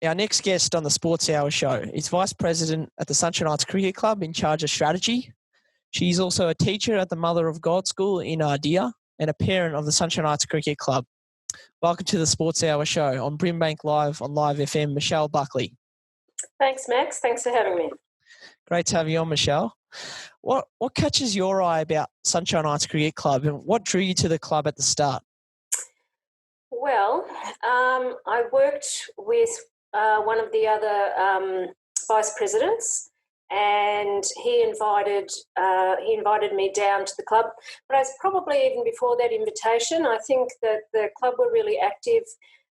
Our next guest on the Sports Hour show is Vice President at the Sunshine Heights Cricket Club in charge of strategy. She's also a teacher at the Mother of God School in Ardea and a parent of the Sunshine Heights Cricket Club. Welcome to the Sports Hour show on BRIMBANK Live on Live FM, Michelle Buckley. Thanks, Max. Thanks for having me. Great to have you on, Michelle. What catches your eye about Sunshine Heights Cricket Club and what drew you to the club at the start? Well, I worked with one of the other vice presidents, and he invited me down to the club. But I was probably even before that invitation, I think that the club were really active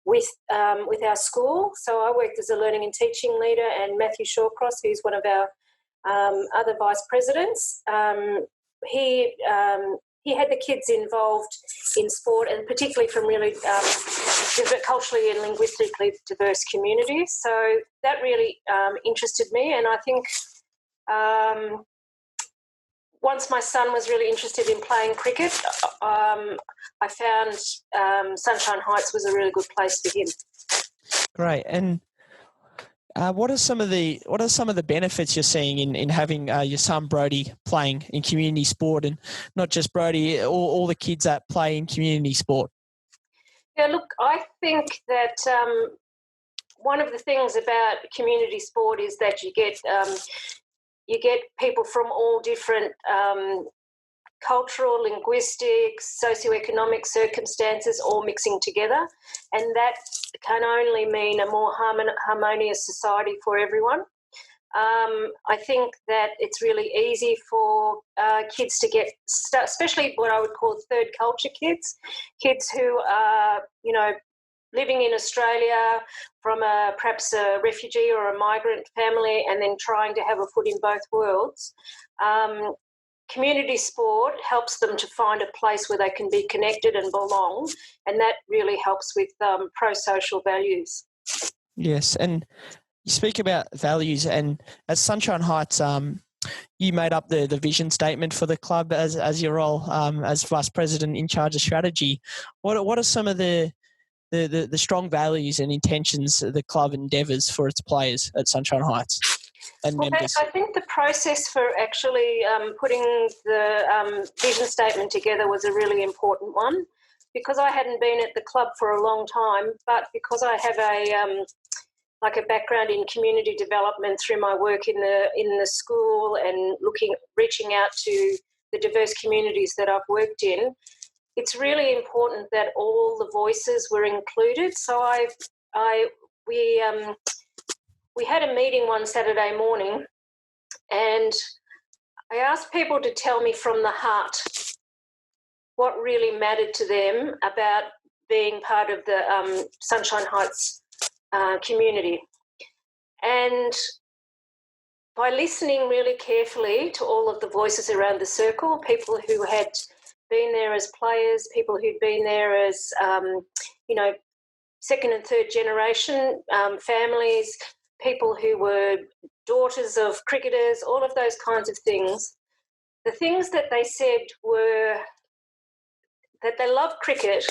with our school. So I worked as a learning and teaching leader, and Matthew Shawcross, who's one of our other vice presidents, he had the kids involved in sport, and particularly from really culturally and linguistically diverse communities. So that really interested me, and I think once my son was really interested in playing cricket, I found Sunshine Heights was a really good place for him. Great. And what are some of the benefits you're seeing in having your son Brody playing in community sport, and not just Brody, all the kids that play in community sport? Yeah, look, I think that one of the things about community sport is that you get people from all different cultural, linguistic, socioeconomic circumstances all mixing together, and that can only mean a more harmonious society for everyone. I think that it's really easy for kids to get stuck, especially what I would call third culture kids who are, living in Australia from perhaps a refugee or a migrant family, and then trying to have a foot in both worlds. Community sport helps them to find a place where they can be connected and belong, and that really helps with pro-social values. Yes, and you speak about values, and as Sunshine Heights, you made up the vision statement for the club as your role as Vice President in charge of strategy. What are some of the strong values and intentions the club endeavours for its players at Sunshine Heights and members? I think the process for actually putting the vision statement together was a really important one, because I hadn't been at the club for a long time, but because I have a background in community development through my work in the school and reaching out to the diverse communities that I've worked in, it's really important that all the voices were included. So we had a meeting one Saturday morning, and I asked people to tell me from the heart what really mattered to them about being part of the Sunshine Heights community. And by listening really carefully to all of the voices around the circle, people who had been there as players, people who'd been there as, second and third generation families, people who were daughters of cricketers, all of those kinds of things. The things that they said were that they loved cricket,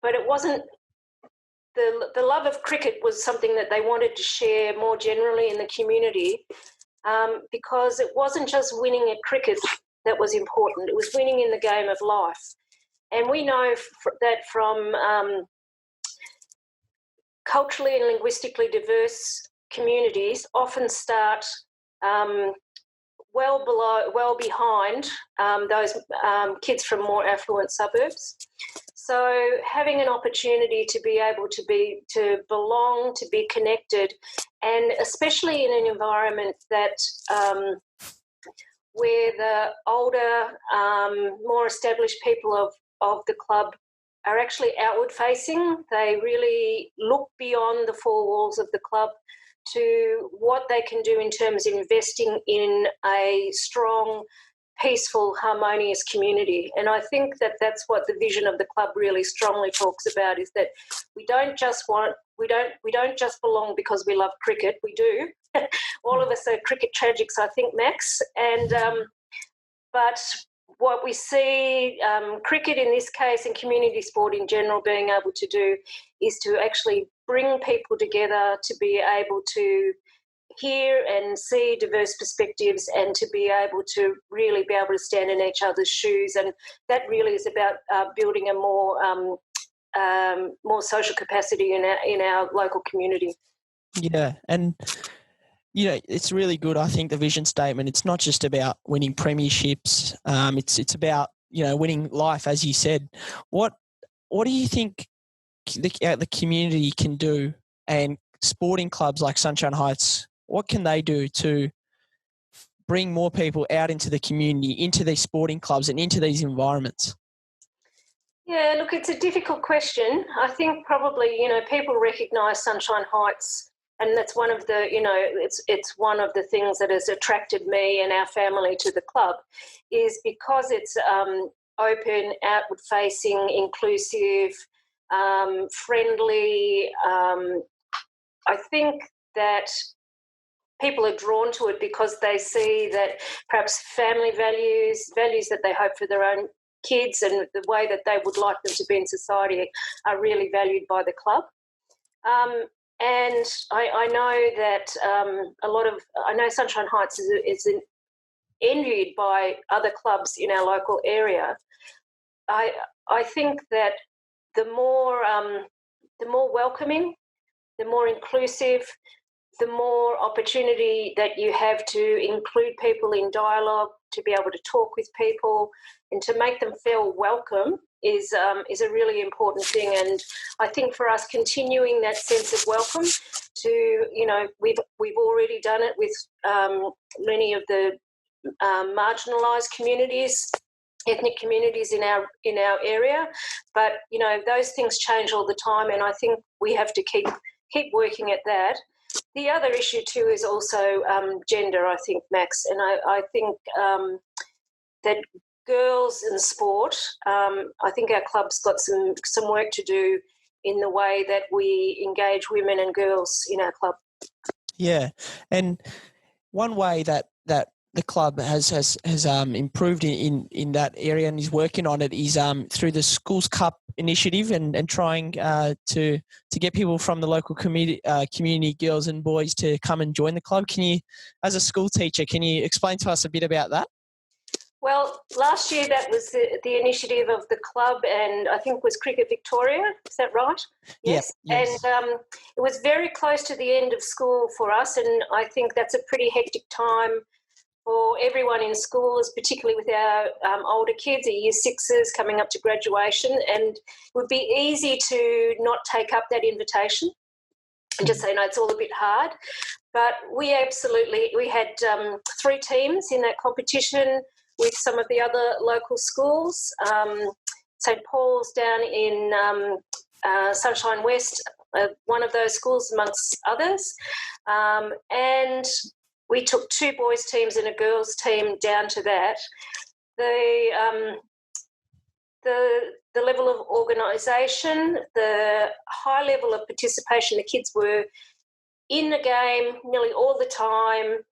but it wasn't the love of cricket was something that they wanted to share more generally in the community, because it wasn't just winning at cricket that was important. It was winning in the game of life. And we know that from culturally and linguistically diverse communities often start well behind those kids from more affluent suburbs. So having an opportunity to be able to belong, to be connected, and especially in an environment that where the older, more established people of the club are actually outward facing. They really look beyond the four walls of the club to what they can do in terms of investing in a strong, peaceful, harmonious community. And I think that that's what the vision of the club really strongly talks about, is that we don't just belong because we love cricket. We do. All of us are cricket tragics, I think, Max. And but what we see cricket in this case and community sport in general being able to do is to actually bring people together to be able to hear and see diverse perspectives and to be able to really be able to stand in each other's shoes. And that really is about building a more social capacity in our local community. Yeah, and it's really good. I think the vision statement. It's not just about winning premierships. It's about winning life, as you said. What do you think the community can do, and sporting clubs like Sunshine Heights? What can they do to bring more people out into the community, into these sporting clubs, and into these environments? Yeah, look, it's a difficult question. I think probably people recognise Sunshine Heights. And that's one of the, it's one of the things that has attracted me and our family to the club, is because it's open, outward-facing, inclusive, friendly. I think that people are drawn to it because they see that perhaps family values that they hope for their own kids and the way that they would like them to be in society are really valued by the club. And I know that I know Sunshine Heights is envied by other clubs in our local area. I think that the more welcoming, the more inclusive, the more opportunity that you have to include people in dialogue, to be able to talk with people and to make them feel welcome is a really important thing. And I think for us, continuing that sense of welcome to, we've already done it with many of the marginalised communities, ethnic communities in our area, but those things change all the time, and I think we have to keep working at that. The other issue too is also gender, I think, Max, and I think that girls in sport, I think our club's got some work to do in the way that we engage women and girls in our club. Yeah, and one way that the club has improved in that area and is working on it is through the Schools Cup initiative and trying to get people from the local community, girls and boys, to come and join the club. Can you, as a school teacher, can you explain to us a bit about that? Well, last year that was the initiative of the club, and I think was Cricket Victoria. Is that right? Yes. Yes. And it was very close to the end of school for us, and I think that's a pretty hectic time for everyone in schools, particularly with our older kids, our year sixes coming up to graduation, and it would be easy to not take up that invitation and just say, no, it's all a bit hard. But we had 3 teams in that competition with some of the other local schools. St. Paul's down in Sunshine West, one of those schools amongst others. And we took 2 boys' teams and a girls' team down to that. The level of organisation, the high level of participation, the kids were in the game nearly all the time,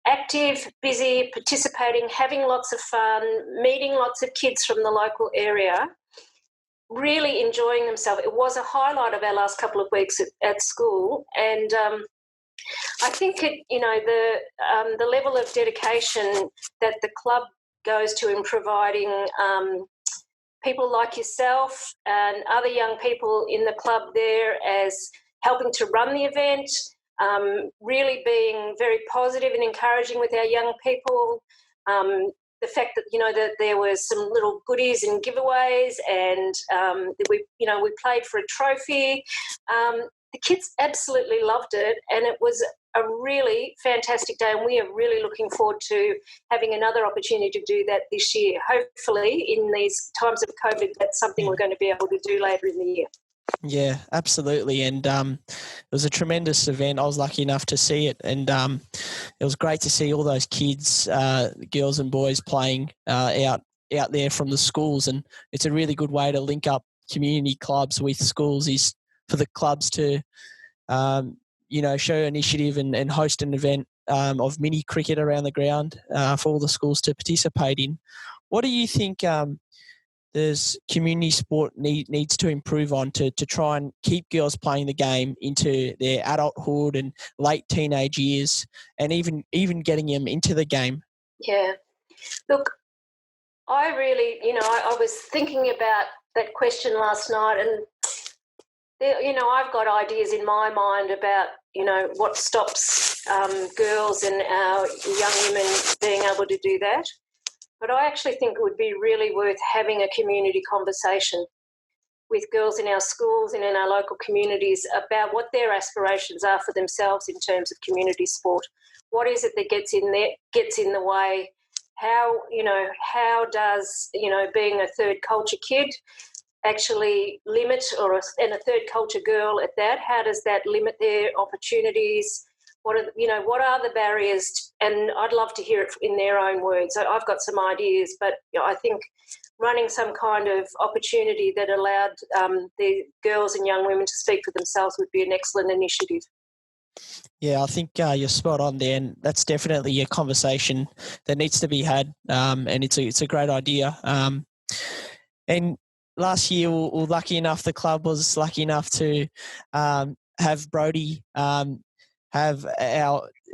active, busy, participating, having lots of fun, meeting lots of kids from the local area, really enjoying themselves. It was a highlight of our last couple of weeks at school, and I think the level of dedication that the club goes to in providing people like yourself and other young people in the club there as helping to run the event, really being very positive and encouraging with our young people. The fact that that there was some little goodies and giveaways, and we played for a trophy. The kids absolutely loved it, and it was a really fantastic day, and we are really looking forward to having another opportunity to do that this year. Hopefully, in these times of COVID, that's something we're going to be able to do later in the year. Yeah, absolutely. And it was a tremendous event. I was lucky enough to see it, and it was great to see all those kids, girls and boys, playing out there from the schools. And it's a really good way to link up community clubs with schools, is for the clubs to show initiative and host an event of mini cricket around the ground for all the schools to participate in. What do you think there's community sport needs to improve on to try and keep girls playing the game into their adulthood and late teenage years, and even getting them into the game? Yeah. Look, I really, I was thinking about that question last night, and I've got ideas in my mind about, what stops girls and our young women being able to do that. But I actually think it would be really worth having a community conversation with girls in our schools and in our local communities about what their aspirations are for themselves in terms of community sport. What is it that gets in the way? How does, being a third culture kid actually limit, and a third culture girl at that, how does that limit their opportunities? What are the barriers? And I'd love to hear it in their own words. I've got some ideas, but I think running some kind of opportunity that allowed the girls and young women to speak for themselves would be an excellent initiative. Yeah, I think you're spot on there, and that's definitely a conversation that needs to be had, and it's a great idea. And last year, we're lucky enough, the club was lucky enough to have Brodie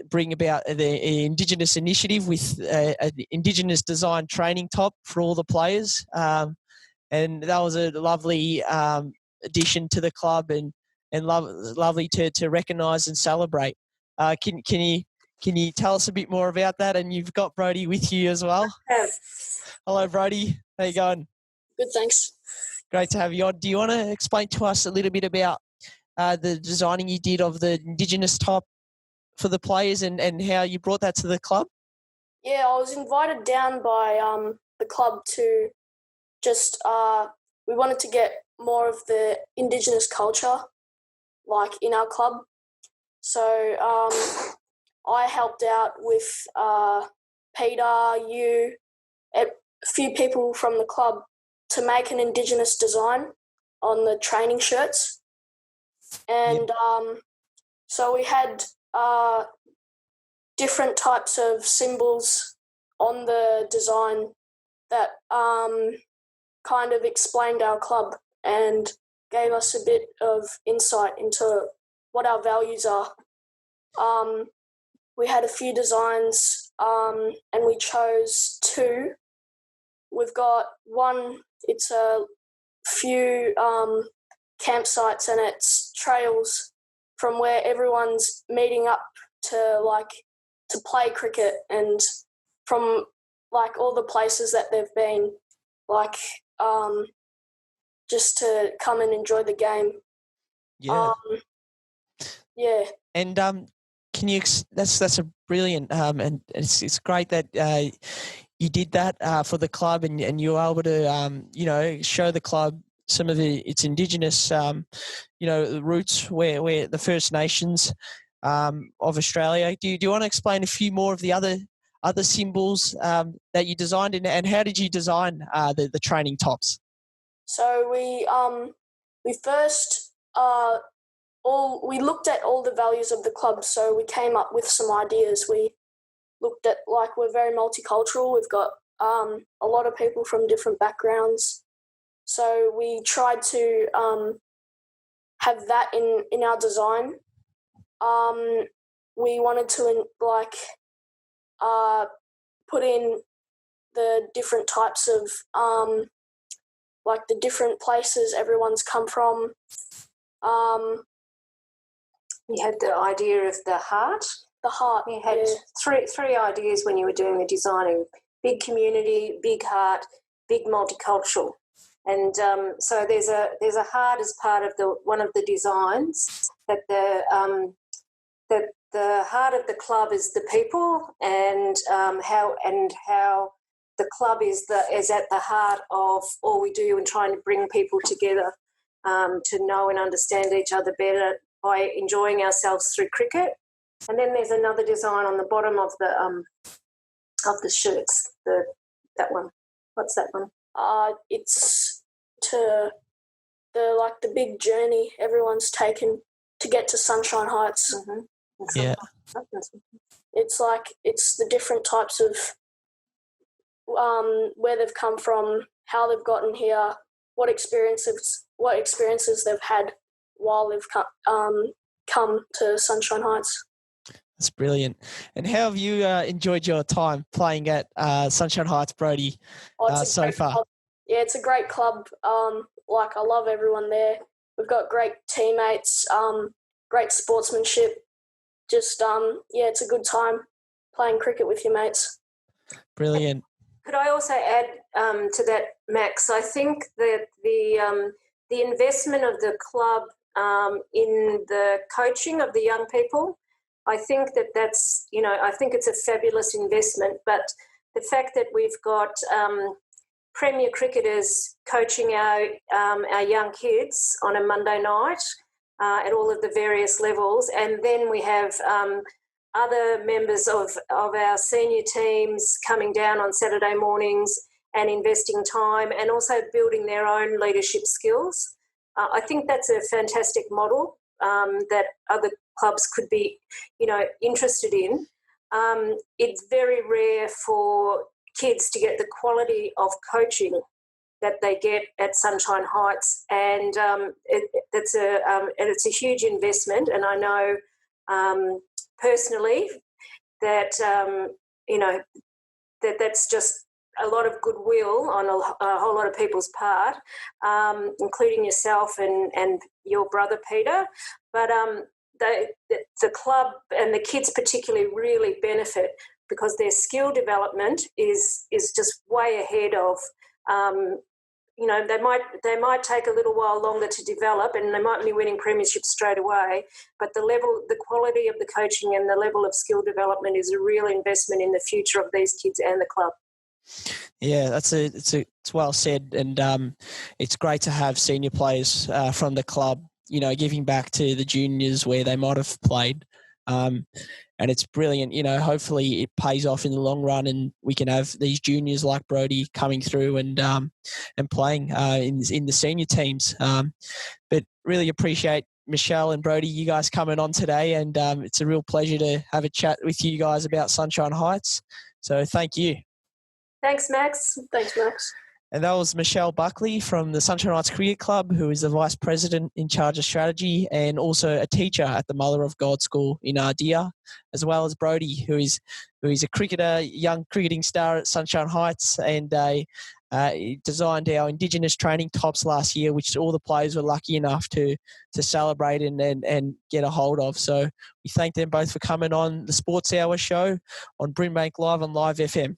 bring about the Indigenous initiative with an Indigenous Design training top for all the players, and that was a lovely addition to the club, and lovely to recognise and celebrate. Can you tell us a bit more about that? And you've got Brodie with you as well. Hello, Brodie. How you going? Good, thanks. Great to have you on. Do you want to explain to us a little bit about the designing you did of the Indigenous top for the players and how you brought that to the club? Yeah, I was invited down by the club to just we wanted to get more of the Indigenous culture, like in our club. So I helped out with Peter, you, a few people from the club to make an Indigenous design on the training shirts. And so we had different types of symbols on the design that kind of explained our club and gave us a bit of insight into what our values are. We had a few designs and we chose two. We've got one, it's a few campsites and it's trails from where everyone's meeting up to play cricket, and from all the places that they've been, just to come and enjoy the game. Yeah. Yeah. And can you? That's a brilliant. And it's great that you did that for the club, and you were able to show the club some of its Indigenous roots, where the First Nations of Australia. Do you want to explain a few more of the other symbols that you designed, and how did you design the training tops? So we first we looked at all the values of the club. So we came up with some ideas. We looked at we're very multicultural. We've got a lot of people from different backgrounds. So we tried to have that in our design. We wanted to put in the different types of the different places everyone's come from. You had the idea of the heart. The heart. You had three ideas when you were doing the designing: big community, big heart, big multicultural. And so there's a heart as part of one of the designs, that the heart of the club is the people, and how the club is at the heart of all we do, and trying to bring people together to know and understand each other better by enjoying ourselves through cricket. And then there's another design on the bottom of the shirts. That one. What's that one? It's to the big journey everyone's taken to get to Sunshine Heights. Mm-hmm. Yeah. It's the different types of where they've come from how they've gotten here, what experiences they've had while they've come to Sunshine Heights. That's brilliant. And how have you enjoyed your time playing at Sunshine Heights, Brodie, so far? Club. Yeah, it's a great club. I love everyone there. We've got great teammates, great sportsmanship. Just, it's a good time playing cricket with your mates. Brilliant. Could I also add to that, Max? I think that the investment of the club in the coaching of the young people, I think that's I think it's a fabulous investment. But the fact that we've got premier cricketers coaching our young kids on a Monday night at all of the various levels, and then we have other members of our senior teams coming down on Saturday mornings and investing time and also building their own leadership skills. I think that's a fantastic model that other clubs could be, interested in. It's very rare for kids to get the quality of coaching that they get at Sunshine Heights, and it's a huge investment. And I know personally that that's just a lot of goodwill on a whole lot of people's part, including yourself and your brother Peter. But the club and the kids particularly really benefit because their skill development is just way ahead of. They might take a little while longer to develop, and they might be winning premierships straight away. But the quality of the coaching and the level of skill development is a real investment in the future of these kids and the club. Yeah, it's well said, and it's great to have senior players from the club, giving back to the juniors where they might have played, and it's brilliant. Hopefully it pays off in the long run, and we can have these juniors like Brodie coming through and playing in the senior teams. But really appreciate Michelle and Brodie, you guys coming on today, and it's a real pleasure to have a chat with you guys about Sunshine Heights. So thank you. Thanks, Max. And that was Michelle Buckley from the Sunshine Heights Cricket Club, who is the Vice President in charge of strategy and also a teacher at the Mother of God School in Ardea, as well as Brodie, who is a cricketer, young cricketing star at Sunshine Heights, and he designed our Indigenous training tops last year, which all the players were lucky enough to celebrate and get a hold of. So we thank them both for coming on the Sports Hour show on BRIMBANK Live on Live FM.